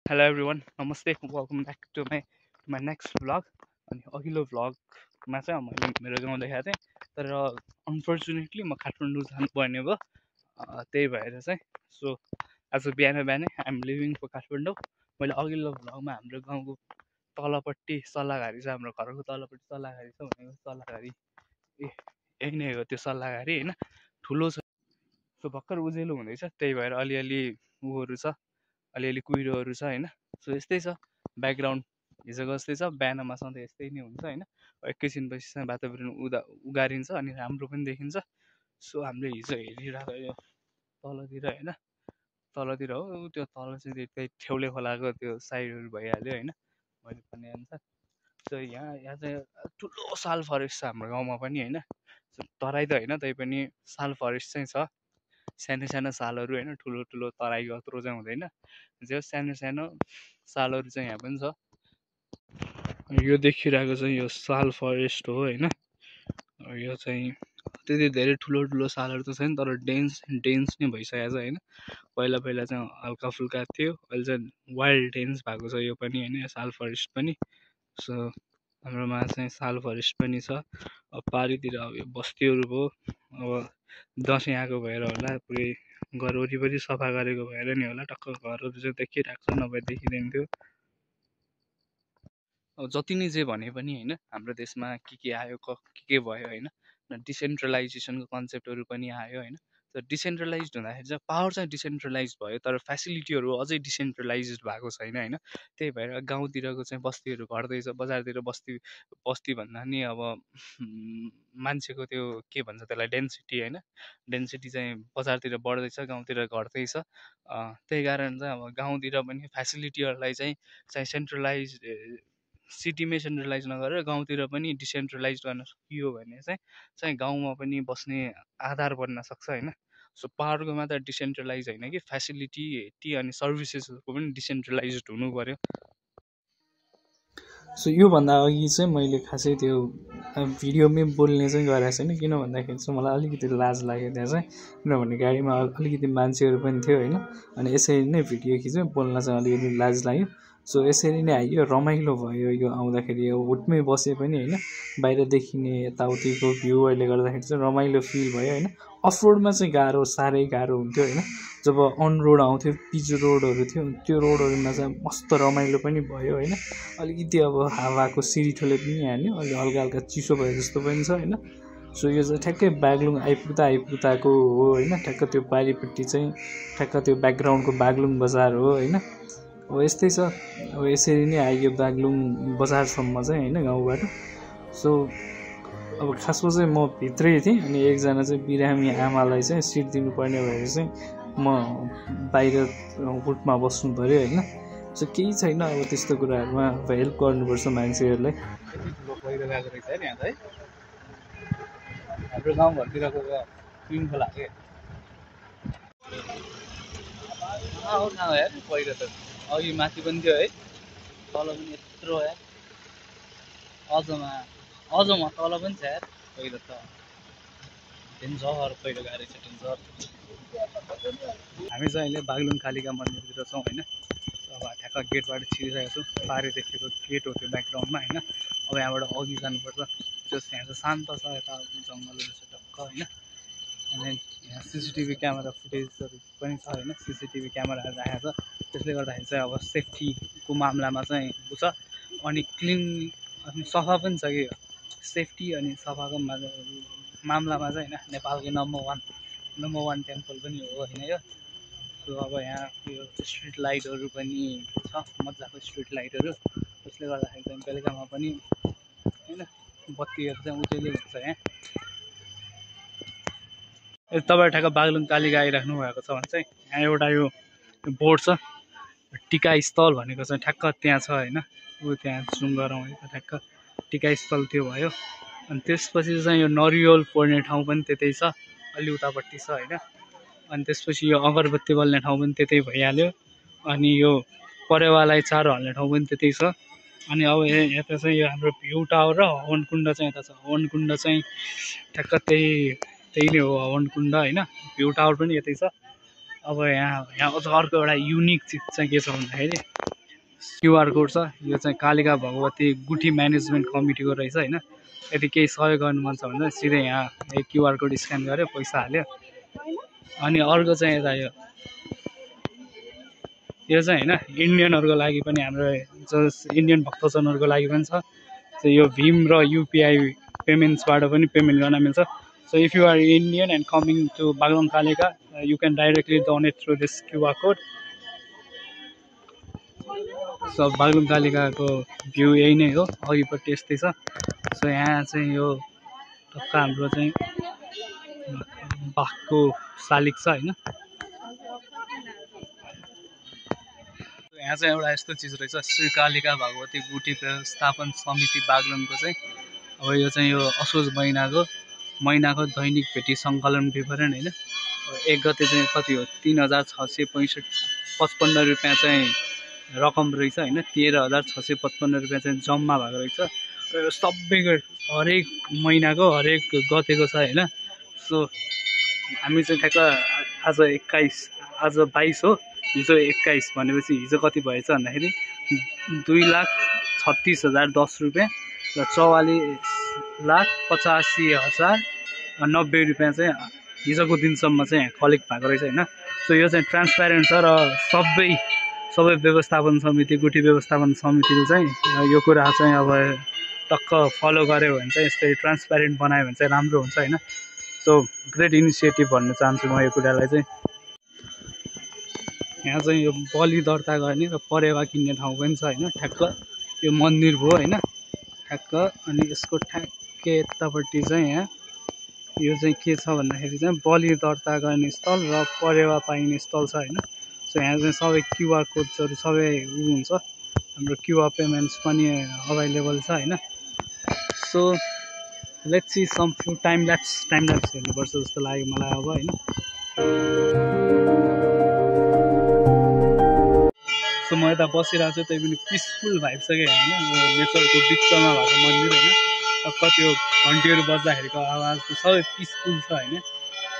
Hello everyone, namaste, welcome back to my next vlog. अनि अघिल्लो भ्लगमा चाहिँ मैले मेरो गाउँ देखाएको थिएँ, तर अनफर्चुनेटली म काठमाडौँ जानुपर्ने भयो। त्यही भएर चाहिँ सो आज बिहान बिहानै आइएम लिभिङ फर काठमाडौँ। मैले अघिल्लो भ्लगमा हाम्रो गाउँको तलपट्टि सल्लाहघारी छ, हाम्रो घरको तलपट्टि सल्लाहघारी छ भनेको सल्लाहघारी यही नै हो त्यो सल्लाहघारी होइन, ठुलो छ। सो भर्खर उजेलो हुँदैछ, त्यही भएर अलिअलि ऊहरू छ, अलिअलि कुहिरोहरू छ होइन। सो यस्तै छ ब्याकग्राउन्ड, हिजोको जस्तै छ, बिहानमा सधैँ यस्तै नै हुन्छ होइन। एकैछिनपछि चाहिँ वातावरण उगारिन्छ अनि राम्रो पनि देखिन्छ। सो हामीले हिजो हेरिरहेको यो तलतिर होइन, तलतिर हो त्यो तल चाहिँ त्यही ठेउले खोलाको त्यो साइडहरू भइहाल्यो होइन, मैले भने अनुसार। सो यहाँ चाहिँ ठुलो साल फरेस्ट छ हाम्रो गाउँमा पनि होइन। तराई त होइन, तैपनि साल फरेस्ट चाहिँ छ। सानो सानो सालहरू होइन, ठुलो ठुलो तराईको यत्रो चाहिँ हुँदैन, जो सानो सानो सालहरू चाहिँ यहाँ पनि छ। यो देखिरहेको चाहिँ यो साल फरेस्ट हो होइन। यो चाहिँ त्यति धेरै ठुलो ठुलो सालहरू त छैन, तर डेन्स नै भइसकेको छ होइन। पहिला पहिला चाहिँ हल्का फुल्का थियो, अहिले चाहिँ वाइल्ड डेन्स भएको छ यो पनि होइन, साल फरेस्ट पनि। सो हाम्रोमा चाहिँ साल फरेस्ट पनि छ। अब पारितिर अब यो बस्तीहरू भयो, अब दसैँ आएको भएर होला, पुरै घर वरिपरि सफा गरेको भएर नि होला, टक्क घरहरू चाहिँ देखिरहेको छ, नभए देखिँदैन थियो। अब जति नै जे भने पनि होइन, हाम्रो देशमा के आयो के भयो होइन, डिसेन्ट्रलाइजेसनको कन्सेप्टहरू पनि आयो होइन। तर डिसेन्ट्रलाइज हुँदाखेरि चाहिँ पावर चाहिँ डिसेन्ट्रलाइज भयो, तर फेसिलिटीहरू अझै डिसेन्ट्रलाइज भएको छैन होइन। त्यही भएर गाउँतिरको चाहिँ बस्तीहरू घट्दैछ, बजारतिर बस्ती भन्दा नि अब मान्छेको त्यो के भन्छ त्यसलाई, डेन्सिटी होइन, डेन्सिटी चाहिँ बजारतिर बढ्दैछ, गाउँतिर घट्दैछ। त्यही कारण चाहिँ अब गाउँतिर पनि फेसिलिटीहरूलाई चाहिँ सेन्ट्रलाइज, सिटीमै सेन्ट्रलाइज नगरेर गाउँतिर पनि डिसेन्ट्रलाइज गर्न सकियो भने चाहिँ गाउँमा पनि बस्ने आधार बन्न सक्छ होइन। सो पाहाडको मात्र डिसेन्ट्रलाइज होइन कि फेसिलिटी अनि सर्भिसेसहरूको पनि डिसेन्ट्रलाइज हुनु पर्यो। सो योभन्दा अघि चाहिँ मैले खासै त्यो भिडियोमै बोल्ने चाहिँ गरेको छैन, किन भन्दाखेरि चाहिँ मलाई अलिकति लाज लाग्यो त्यहाँ चाहिँ, किनभने गाडीमा अलिकति मान्छेहरू पनि थियो होइन। अनि यसरी नै भिडियो खिच्यो, बोल्न चाहिँ अलिकति लाज लाग्यो। सो यसरी नै आइयो, रमाइलो भयो यो आउँदाखेरि, यो हुटमै बसे पनि होइन, बाहिर देखिने यताउतिको भ्यूहरूले गर्दाखेरि चाहिँ रमाइलो फिल भयो होइन। अफ रोडमा चाहिँ गाह्रो, साह्रै गाह्रो हुन्थ्यो होइन। जब अन रोड आउँथ्यो, पिच रोडहरू थियो, त्यो रोडहरूमा चाहिँ मस्त रमाइलो पनि भयो होइन। अलिकति अब हावाको सिरिठोले पनि हान्यो, अलि हल्का हल्का चिसो भयो जस्तो पनि छ होइन। सो यो चाहिँ ठ्याक्कै बागलुङ आइपुग्दाको हो होइन, ठ्याक्क त्यो पारिपट्टि चाहिँ ठ्याक्क त्यो ब्याकग्राउन्डको बागलुङ बजार हो होइन। अब यस्तै छ, अब यसरी नै आइयो बागलुङ बजारसम्म चाहिँ होइन गाउँबाट। सो अब खासमा चाहिँ म भित्रै थिएँ, अनि एकजना चाहिँ बिरामी आमालाई चाहिँ सिट दिनुपर्ने भएर चाहिँ म बाहिर हुटमा बस्नु पऱ्यो होइन। सो केही छैन, अब त्यस्तो कुराहरूमा अब हेल्प गर्नुपर्छ मान्छेहरूलाई। यति ठुलो पहिरो गएको रहेछ है यहाँ त है, हाम्रो गाउँघरतिरको स्विमिङ खोला के हो कहाँ यार पहिरो त। अघि माथि पनि थियो है, तल पनि यत्रो यार, अझमा तल पनि छ यार पहिरो त, डेन्जर पहिरो गएको रहेछ, डेन्जर। हामी चाहिँ अहिले बागलुङ कालिका मन्दिरतिर छौँ होइन। अब ठ्याक्क गेटबाट छिरिरहेको छौँ, पारि देखेको गेट हो त्यो ब्याकग्राउन्डमा होइन। अब यहाँबाट अघि जानुपर्छ, जस यहाँ चाहिँ शान्त छ, यता जङ्गलहरू छ टक्क होइन। अनि यहाँ सिसिटिभी क्यामेरा फुटेजहरू पनि छ होइन, सिसिटिभी क्यामेराहरू राखेको छ, त्यसले गर्दाखेरि चाहिँ अब सेफ्टीको मामलामा चाहिँ छ। अनि क्लिन अनि सफा पनि छ कि, सेफ्टी अनि सफाको मामलामा चाहिँ होइन नेपालकै नम्बर वान टेम्पल पनि हो होइन यो। सो अब यहाँ यो स्ट्रिट लाइटहरू पनि छ, मजाको स्ट्रिट लाइटहरू, त्यसले गर्दाखेरि चाहिँ बेलुकामा पनि होइन बत्तीहरू चाहिँ उज्यालो हुन्छ यहाँ। यदि तपाईँ ठ्याक्क बागलुङ कालिका आइराख्नु भएको छ भने चाहिँ यहाँ एउटा यो बोर्ड छ, टिका स्थल भनेको चाहिँ ठ्याक्क त्यहाँ छ होइन। ऊ त्यहाँ जुम गरौँ है, ठ्याक्क टिका स्थल त्यो भयो। अनि त्यसपछि चाहिँ यो नरिवल फोड्ने ठाउँ पनि त्यतै छ, अलि उतापट्टि छ होइन। अनि त्यसपछि यो अगरबत्ती बल्ने ठाउँ पनि त्यतै भइहाल्यो। अनि यो परेवालाई चारो हाल्ने ठाउँ पनि त्यतै छ। अनि अब यता चाहिँ यो हाम्रो भ्यू टावर र हवन कुण्ड चाहिँ यता छ। हवन कुण्ड चाहिँ ठ्याक्क त्यही नै हो हवन कुण्ड होइन, भ्यू टावर पनि यतै छ। अब यहाँ अझ अर्को एउटा युनिक चिज चाहिँ के छ भन्दाखेरि क्युआर कोड छ। यो चाहिँ कालिका भगवती गुठी म्यानेजमेन्ट कमिटीको रहेछ होइन। यदि केही सहयोग गर्नु मन छ भने सिधै यहाँ क्युआर कोड स्क्यान गर्यो, पैसा हाल्यो। अनि अर्को चाहिँ यता यो चाहिँ होइन इन्डियनहरूको लागि पनि, हाम्रो इन्डियन भक्तजनहरूको लागि पनि छ। यो भीम र युपिआई पेमेन्ट्सबाट पनि पेमेन्ट गर्न मिल्छ। So if you are Indian and coming to Baglong Kalika, you can directly donate through this QR code. So Baglong Kalika को भ्यू यही नै हो, अघिपट्टि यस्तै छ। सो यहाँ चाहिँ यो टक्क हाम्रो चाहिँ बाघको शालिग छ हैन। यहाँ चाहिँ एउटा यस्तो चिज रहेछ, श्री कालिका भगवती गुठी व्यवस्थापन समिति बागलुङको चाहिँ। अब यो चाहिँ यो असोज महिनाको दैनिक भेटी सङ्कलन विवरण हैन। 1 गते चाहिँ कति हो, 3655 रुपियाँ चाहिँ रकम रहेछ हैन। 13655 रुपियाँ चाहिँ जम्मा भएको रहेछ र यो सबैको हरेक महिनाको हरेक गतेको छ हैन। सो हामी चाहिँ ठ्याक्क आज 22 हो, हिजो 21 भनेपछि हिजो कति भएछ भन्दाखेरि 2,36,010 रुपियाँ र 44,85,090 रुपियाँ चाहिँ हिजोको दिनसम्म चाहिँ कलेक्ट भएको रहेछ हैन। सो यो चाहिँ ट्रान्सप्यारेन्ट छ र सबै व्यवस्थापन समिति, गुठी व्यवस्थापन समितिले चाहिँ यो कुरा चाहिँ अब टक्क फलो गर्यो भने चाहिँ, यस्तै ट्रान्सप्यारेन्ट बनायो भने चाहिँ राम्रो हुन्छ हैन। सो ग्रेट इनिसिएटिभ भन्न चाहन्छु म यो कुरालाई चाहिँ। यहाँ चाहिँ यो बलि दर्ता गर्ने र परेवा किन्ने ठाउँ पनि छ हैन। ठ्याक्क यो मन्दिर भयो हैन, ठ्याक्क। अनि यसको ठ्याक्कै यतापट्टि चाहिँ यहाँ यो चाहिँ के छ भन्दाखेरि चाहिँ बलि दर्ता गर्ने स्थल र परेवा पाइने स्थल छ हैन। सो यहाँ चाहिँ सबै क्युआर कोड्सहरू सबै हुन्छ, हाम्रो क्युआर पेमेन्ट्स पनि अभाइलेबल छ हैन। So let's see some few time lapse हेर्नुपर्छ जस्तो लाग्यो मलाई अब हैन। सो म यता बसिरहेको छु, त्यही पनि पिसफुल भाइब छ क्या हैन। नेचरको बिचमा भएको मन्दिर हैन। कति हो घन्टीहरू बज्दाखेरिको आवाज सबै पिसफुल छ हैन।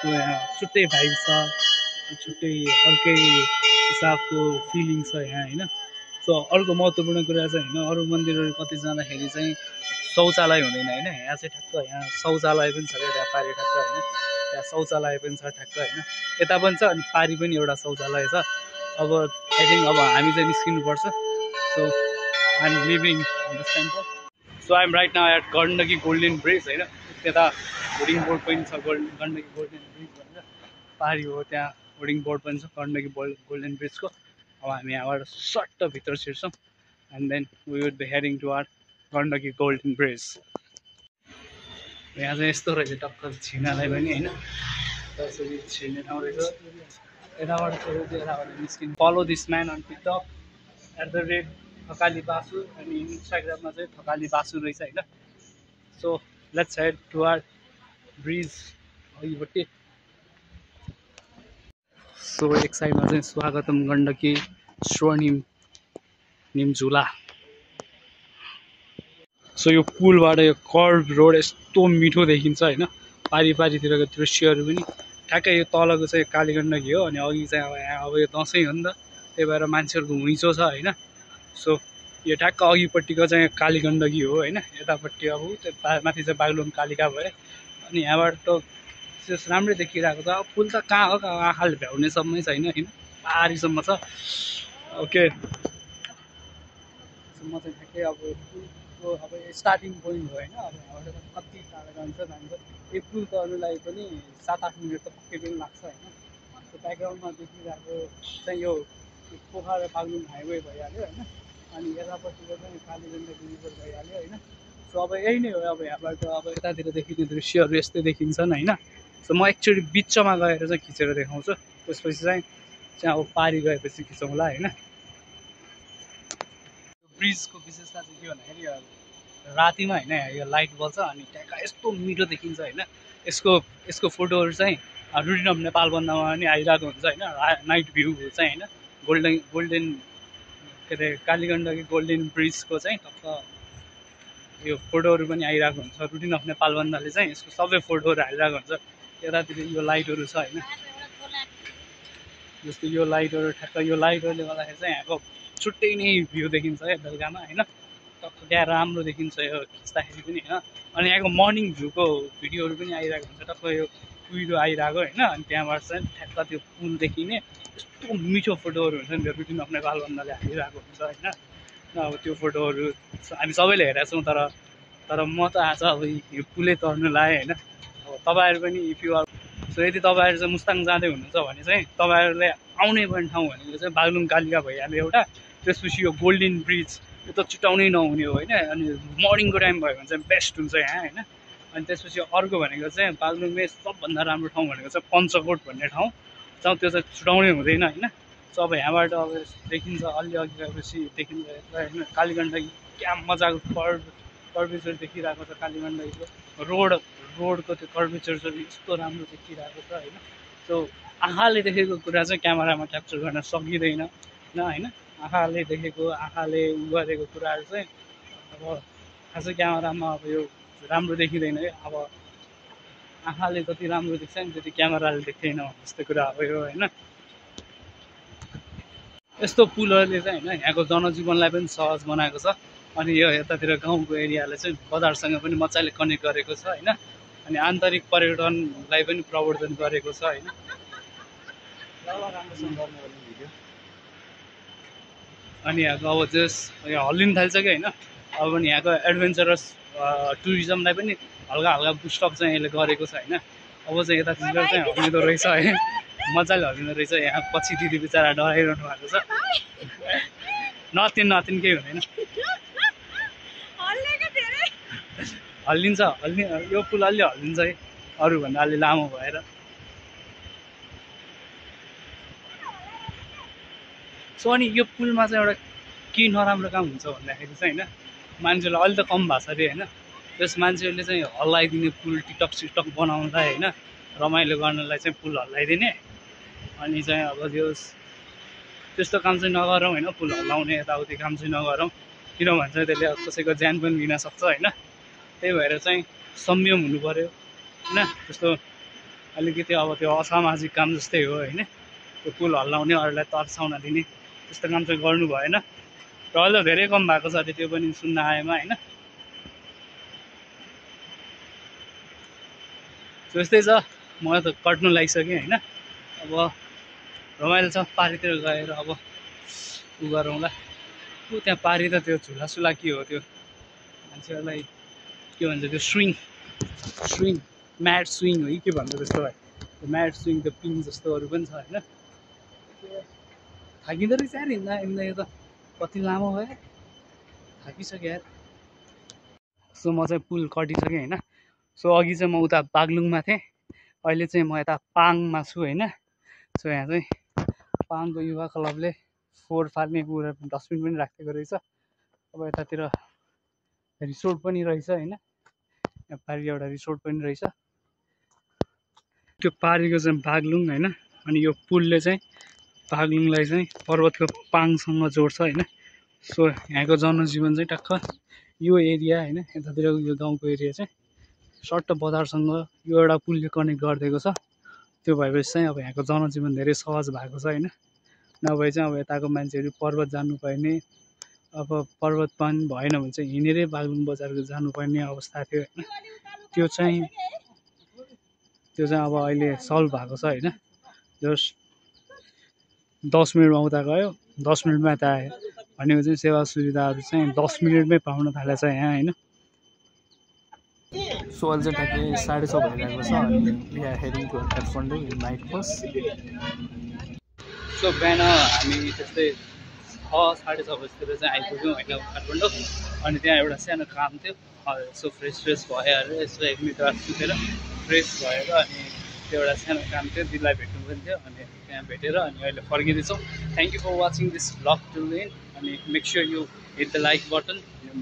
सो यहाँ छुट्टै भाइब छ, छुट्टै अर्कै हिसाबको फिलिङ छ यहाँ हैन। सो अर्को महत्त्वपूर्ण कुरा चाहिँ हैन, अरू मन्दिरहरू कति जाँदाखेरि चाहिँ शौचालय हुँदैन हैन। यहाँ चाहिँ ठ्याक्क यहाँ शौचालय पनि छ क्या, त्यहाँ पारि ठ्याक्क हैन। त्यहाँ शौचालय पनि छ ठ्याक्क हैन, यता पनि छ अनि पारि पनि एउटा शौचालय छ। अब आई थिङ्क अब हामी चाहिँ निस्किनुपर्छ। So I am living on the temple. So I am right now at Gandaki golden bridge हैन। त्यता होर्डिङ बोर्ड पनि छ, गण्डकी गोल्डन ब्रिज भनेर पारि हो, त्यहाँ होर्डिङ बोर्ड पनि छ गण्डकी गोल्डन ब्रिजको। अब हामी यहाँबाट सट्ट भित्र छिर्छौँ and then we would be heading to our Gandaki golden bridge. यहाँ चाहिँ यस्तो रहेछ टक्क छिर्नलाई पनि हैन, त्यसरी छिर्ने ठाउँ रहेछ। यताबाट निस्किनु। Follow this man on TikTok @Thakali Basu, अनि इन्स्टाग्राममा चाहिँ थकाली बासु रहेछ हैन। So let's head to our bridge अघिपट्टि। सो एक साइडमा चाहिँ स्वागतम गण्डकी स्वर्णिम झुला। सो यो पुलबाट यो कर्भ रोड यस्तो मिठो देखिन्छ हैन, पारितिरको दृश्यहरू पनि। ठ्याक्कै यो तलको चाहिँ कालीगण्डकी हो, अनि अघि चाहिँ अब यो दसैँ हो नि त, त्यही भएर मान्छेहरूको घुइँचो छ हैन। सो यो ठ्याक्क अघिपट्टिको चाहिँ कालीगण्डकी हो हैन, यतापट्टि अब माथि चाहिँ बागलुङ कालिका भयो। अनि यहाँबाट त राम्रै देखिरहेको छ। अब पुल त कहाँ हो, आँखाले भ्याउनेसम्मै छैन हैन, पारीसम्म छ। ओके, म चाहिँ ठ्याक्कै अब पुलको अब स्टार्टिङ पोइन्ट हो हैन। अब यहाँबाट कति टाढा जान्छ। एक पुल तर्नुलाई पनि 7-8 मिनट त पक्कै पनि लाग्छ हैन। सो ब्याकग्राउन्डमा देखिरहेको चाहिँ यो पोखरा बागलुङ हाइवे भइहाल्यो हैन, अनि यतापट्टिको चाहिँ कालीगण्डकी रिभर भइहाल्यो हैन। सो अब यही नै हो, अब यहाँबाट अब यतातिर देखिने दृश्यहरू यस्तै देखिन्छन् हैन। सो म एकचोटि बिचमा गएर चाहिँ खिचेर देखाउँछु, त्यसपछि चाहिँ अब पारी गएपछि खिचौँला हैन। ब्रिजको विशेषता चाहिँ के भन्दाखेरि रातिमा हैन यो लाइट बल्छ, अनि त्यहाँ यस्तो मिठो देखिन्छ हैन। यसको फोटोहरू चाहिँ रुटिन अफ नेपाल बन्दामा पनि आइरहेको हुन्छ हैन। नाइट भ्यू चाहिँ हैन, गोल्डन के अरे कालीगण्डकी गोल्डन ब्रिजको चाहिँ टक्क यो फोटोहरू पनि आइरहेको हुन्छ। रुटिन अफ नेपाल बन्दाले चाहिँ यसको सबै फोटोहरू हालिरहेको हुन्छ। यतातिर यो लाइटहरू छ हैन, जस्तो यो लाइटहरू ठ्याक्क यो लाइटहरूले गर्दाखेरि चाहिँ यहाँको छुट्टै नै भ्यू देखिन्छ है बेलुकामा होइन। टक्क क्या राम्रो देखिन्छ यो खिच्दाखेरि पनि होइन। अनि यहाँको मर्निङ भ्यूको भिडियोहरू पनि आइरहेको हुन्छ, टक्क यो कुहिरो आइरहेको होइन। अनि त्यहाँबाट चाहिँ ठ्याक्क त्यो पुल देखिने यस्तो मिठो फोटोहरू हुन्छ नि, त्यो रुटिन आफ्नो बालबन्दाले हालिरहेको हुन्छ होइन। अब त्यो फोटोहरू हामी सबैले हेरेका छौँ, तर म त आज अब यो पुलै तर्नु लाएँ होइन। अब तपाईँहरू पनि इफ यु आर सो यदि तपाईँहरू चाहिँ मुस्ताङ जाँदै हुनुहुन्छ भने चाहिँ तपाईँहरूले आउनै पर्ने ठाउँ भनेको चाहिँ बागलुङ कालिका भइहाल्यो एउटा, त्यसपछि यो गोल्डन ब्रिज यो त छुटाउनै नहुने हो होइन। अनि मर्निङको टाइम भयो भने चाहिँ बेस्ट हुन्छ यहाँ होइन। अनि त्यसपछि अर्को भनेको चाहिँ बागलुङमै सबभन्दा राम्रो ठाउँ भनेको चाहिँ पञ्चकोट भन्ने ठाउँ, जहाँ त्यो चाहिँ छुटाउनै हुँदैन होइन। सो अब यहाँबाट अब देखिन्छ अलि अघि गएपछि देखिन्छ होइन कालीगण्डकी, क्या मजाको कर्भेचर देखिरहेको छ कालीगण्डकीको रोडको त्यो कर्भेचरहरू यस्तो राम्रो देखिरहेको छ होइन। सो आँखाले देखेको कुरा चाहिँ क्यामेरामा क्याप्चर गर्न सकिँदैन होइन। आँखाले देखेको आँखाले गरेको कुराहरू चाहिँ अब खासै क्यामेरामा अब यो राम्रो देखिँदैन है। अब आँखाले जति राम्रो देख्छ नि त्यति क्यामेराले देख्दैन जस्तो कुरा हो यो होइन। यस्तो पुलहरूले चाहिँ होइन यहाँको जनजीवनलाई पनि सहज बनाएको छ। अनि यो यतातिर गाउँको एरियालाई चाहिँ बजारसँग पनि मजाले कनेक्ट गरेको छ होइन। अनि आन्तरिक पर्यटनलाई पनि प्रवर्धन गरेको छ होइन। अनि यहाँको अब जस हल्लिन थाल्छ कि होइन, अब पनि यहाँको एडभेन्चरस टुरिज्मलाई पनि हल्का हल्का बुस्टअप चाहिँ यसले गरेको छ होइन। अब चाहिँ यतातिर चाहिँ हल्लिँदो रहेछ है, मजाले हल्लिँदो रहेछ। यहाँ पछि दिदी बिचरा डराइरहनु भएको छ। नतिन केही हुँदैन, हल्लिन्छ यो पुल अलि हल्लिन्छ है अरूभन्दा अलि लामो भएर। सो अनि यो पुलमा चाहिँ एउटा के नराम्रो काम हुन्छ भन्दाखेरि चाहिँ होइन, मान्छेलाई अलि त कम भएको छ अरे होइन। त्यस मान्छेहरूले चाहिँ हल्लाइदिने पुल टिकटक सिकटक बनाउँदा होइन, रमाइलो गर्नलाई चाहिँ पुल हल्लाइदिने। अनि चाहिँ अब त्यस्तो काम चाहिँ नगरौँ होइन, पुल हल्लाउने यताउति काम चाहिँ नगरौँ, किन भन्छ त्यसले कसैको ज्यान पनि लिन सक्छ होइन। त्यही भएर चाहिँ संयम हुनु पऱ्यो होइन। त्यस्तो अलिकति अब त्यो असामाजिक काम जस्तै हो होइन, त्यो पुल हल्लाउने अरूलाई तर्साउन दिने त्यस्तो काम चाहिँ गर्नु भएन। र अहिले धेरै कम भएको छ अरे त्यो पनि सुन्न आएमा होइन। त्यस्तै छ, मलाई त कट्नु लागिसक्यो होइन। अब रमाइलो छ पारितिर गएर अब उ गरौँला। त्यहाँ पारि त त्यो झुलासुला के हो त्यो मान्छेहरूलाई के भन्छ त्यो स्विङ म्याट स्विङ हो कि के भन्छ त्यस्तो भाइ, त्यो म्याट स्विङ त्यो पिङ जस्तोहरू पनि छ होइन। थाकिँदो रहेछ यार हिँड्दा यो त कति लामो भयो, थाकिसक्यो यार। सो म चाहिँ पुल कटिसकेँ होइन। सो अघि चाहिँ म उता बागलुङमा थिएँ, अहिले चाहिँ म यता पाङमा छु होइन। सो यहाँ चाहिँ पाङको युवा क्लबले फोहोर फाल्ने कुरा डस्टबिन पनि राखिदिएको रहेछ। अब यतातिर रिसोर्ट पनि रहेछ होइन, यहाँ पारि एउटा रिसोर्ट पनि रहेछ। त्यो पारिको चाहिँ बागलुङ होइन। अनि यो पुलले चाहिँ बागलुङलाई चाहिँ पर्वतको पाङसँग जोड्छ होइन। सो यहाँको जनजीवन चाहिँ टक्क यो एरिया होइन, यतातिर यो गाउँको एरिया चाहिँ सट्ट बजारसँग यो एउटा पुलले कनेक्ट गरिदिएको छ। त्यो भएपछि चाहिँ अब यहाँको जनजीवन धेरै सहज भएको छ होइन। नभए चाहिँ अब यताको मान्छेहरू पर्वत जानुपर्ने, अब पर्वत पनि भएन भने चाहिँ हिँडेरै बागलुङ बजारको जानुपर्ने अवस्था थियो होइन। त्यो चाहिँ अब अहिले सल्भ भएको छ होइन। जस्ट 10 मिनटमा उता गयो, 10 मिनटमा यता आयो भनेको चाहिँ सेवा सुविधाहरू चाहिँ 10 मिनटमै पाउन थालेछ यहाँ होइन। सो अहिले चाहिँ ठ्याक्कै 6:30 भइरहेको छ अनि we are heading to Kathmandu in night bus. So बिहान हामी त्यस्तै 6-6:30 बजीतिर चाहिँ आइपुग्यौँ होइन काठमाडौँ। अनि त्यहाँ एउटा सानो काम थियो, यसो फ्रेस भयो अरे, यसो 1 मिनट सुतेर फ्रेस भएर अनि त्यो एउटा सानो काम थियो, दिदीलाई भेट्नु पनि थियो। अनि त्यहाँ भेटेर अनि अहिले फर्किँदैछौँ। Thank you for watching this vlog to end. अनि make sure you hit the like button,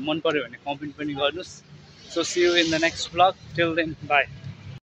मन पऱ्यो भने कमेन्ट पनि गर्नुहोस्। So see you in the next vlog, till then by.